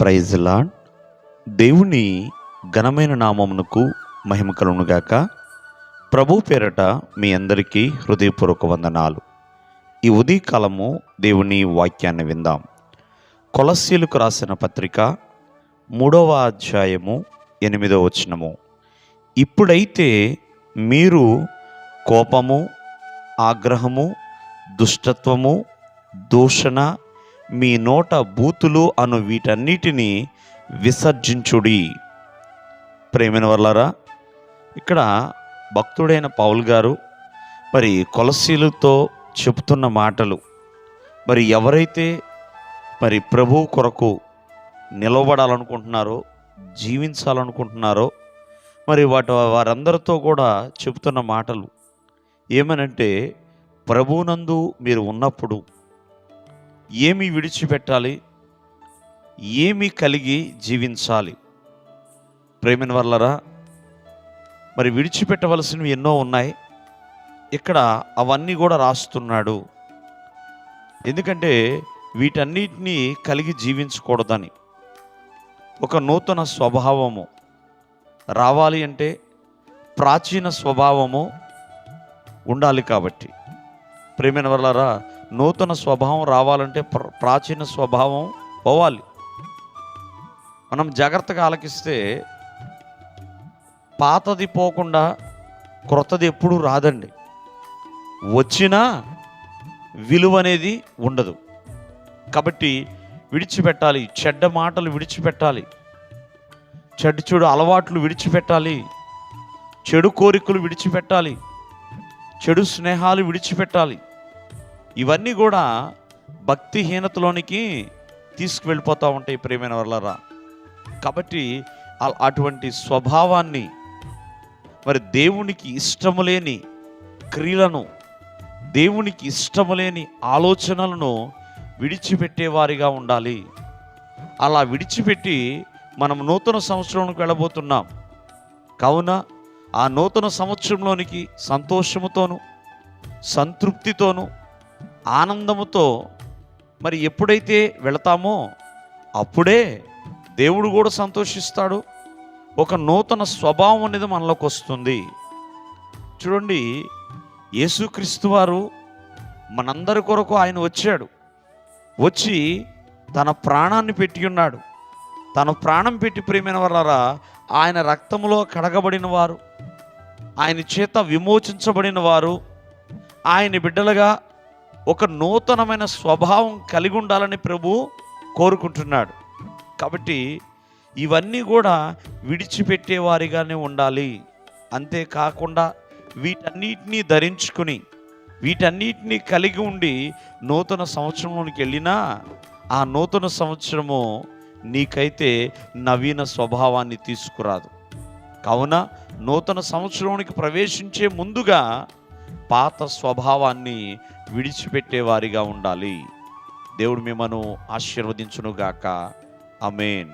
Praise lord. దేవుని ఘనమైన నామమునకు మహిమ కలుగునుగాక. ప్రభు పేరట మీ అందరికీ హృదయపూర్వక వందనాలు. ఈ ఉదయకాలము దేవుని వాక్యాన్ని విందాం. కొలస్సీలకు రాసిన పత్రిక 3వ అధ్యాయము 8వ వచనము. ఇప్పుడైతే మీరు కోపము, ఆగ్రహము, దుష్టత్వము, దూషణ, మీ నోట బూతులు అను వీటన్నిటినీ విసర్జించుడి. ప్రేమైన వర్లారా, ఇక్కడ భక్తుడైన పౌలు గారు మరి కొలస్సీలతో చెబుతున్న మాటలు, మరి ఎవరైతే మరి ప్రభు కొరకు నిలబడాలనుకుంటున్నారో, జీవించాలనుకుంటున్నారో, మరి వారందరితో కూడా చెబుతున్న మాటలు ఏమనంటే, ప్రభువునందు మీరు ఉన్నప్పుడు ఏమి విడిచిపెట్టాలి, ఏమి కలిగి జీవించాలి. ప్రేమైన వర్లరా, మరి విడిచిపెట్టవలసినవి ఎన్నో ఉన్నాయి. ఇక్కడ అవన్నీ కూడా రాస్తున్నాడు. ఎందుకంటే వీటన్నిటినీ కలిగి జీవించకూడదని. ఒక నూతన స్వభావము రావాలి అంటే ప్రాచీన స్వభావము ఉండాలి. కాబట్టి ప్రేమైన వర్లరా, నూతన స్వభావం రావాలంటే ప్రాచీన స్వభావం పోవాలి. మనం జాగ్రత్తగా ఆలకిస్తే పాతది పోకుండా క్రొత్తది ఎప్పుడూ రాదండి. వచ్చినా విలువ అనేది ఉండదు. కాబట్టి విడిచిపెట్టాలి. చెడ్డ మాటలు విడిచిపెట్టాలి. చెడు అలవాట్లు విడిచిపెట్టాలి. చెడు కోరికలు విడిచిపెట్టాలి. చెడు స్నేహాలు విడిచిపెట్టాలి. ఇవన్నీ కూడా భక్తిహీనతలోనికి తీసుకువెళ్ళిపోతూ ఉంటాయి ప్రియమైన వాళ్ళరా. కాబట్టి అటువంటి స్వభావాన్ని, మరి దేవునికి ఇష్టము లేని క్రియలను, దేవునికి ఇష్టము లేని ఆలోచనలను విడిచిపెట్టేవారిగా ఉండాలి. అలా విడిచిపెట్టి మనం నూతన సంవత్సరంలోకి వెళ్ళబోతున్నాం. కావున ఆ నూతన సంవత్సరంలోనికి సంతోషముతోను, సంతృప్తితోను, ఆనందముతో మరి ఎప్పుడైతే వెళతామో అప్పుడే దేవుడు కూడా సంతోషిస్తాడు. ఒక నూతన స్వభావం అనేది మనలోకి వస్తుంది. చూడండి, యేసుక్రీస్తు వారు మనందరి కొరకు ఆయన వచ్చాడు. వచ్చి తన ప్రాణాన్ని పెట్టి ఉన్నాడు. తన ప్రాణం పెట్టి ప్రియమైన వారా, ఆయన రక్తములో కడగబడిన వారు, ఆయన చేత విమోచించబడిన వారు, ఆయన బిడ్డలుగా ఒక నూతనమైన స్వభావం కలిగి ఉండాలని ప్రభు కోరుకుంటున్నాడు. కాబట్టి ఇవన్నీ కూడా విడిచిపెట్టేవారిగానే ఉండాలి. అంతేకాకుండా వీటన్నిటినీ ధరించుకుని, వీటన్నిటినీ కలిగి ఉండి నూతన సంవత్సరంలోనికి వెళ్ళినా ఆ నూతన సంవత్సరము నీకైతే నవీన స్వభావాన్ని తీసుకురాదు. కావున నూతన సంవత్సరానికి ప్రవేశించే ముందుగా పాత స్వభావాన్ని విడిచిపెట్టేవారిగా ఉండాలి. దేవుడు మిమ్మను ఆశీర్వదించునుగాక. ఆమేన్.